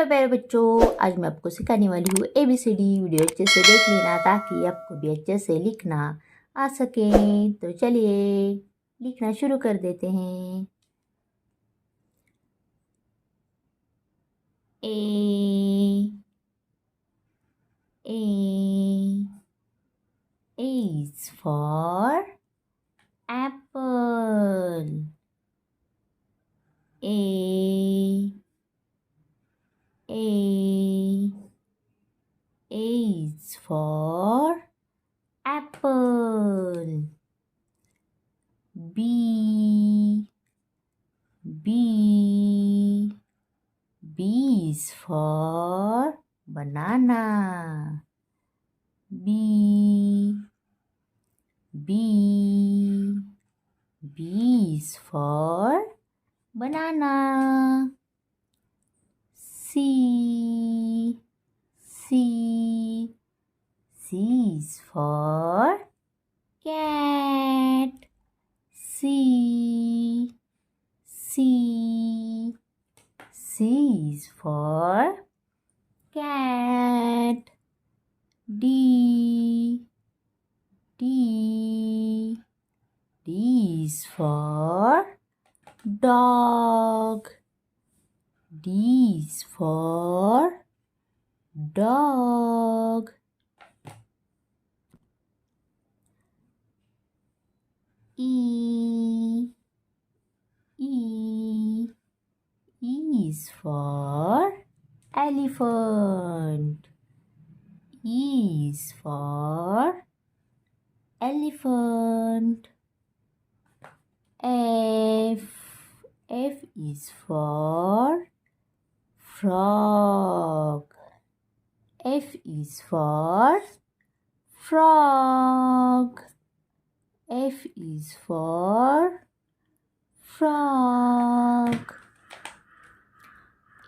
Hello प्यारे बच्चों, आज मैं आपको सिखाने वाली हूँ ABCD। वीडियो अच्छे से देख लेना ताकि आपको भी अच्छे से लिखना आ सके। तो चलिए लिखना शुरू कर देते हैं। A is for apple. A is for apple. B is for banana. B is for banana. C is for cat. C is for cat. D is for dog. D is for dog. E is for elephant. E is for elephant. F is for frog. F is for frog. F is for frog.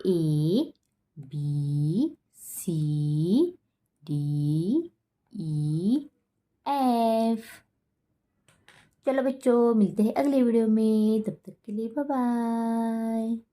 A B C D E F। चलो बच्चों, मिलते हैं अगले video में, तब तक के लिए बाय बाय।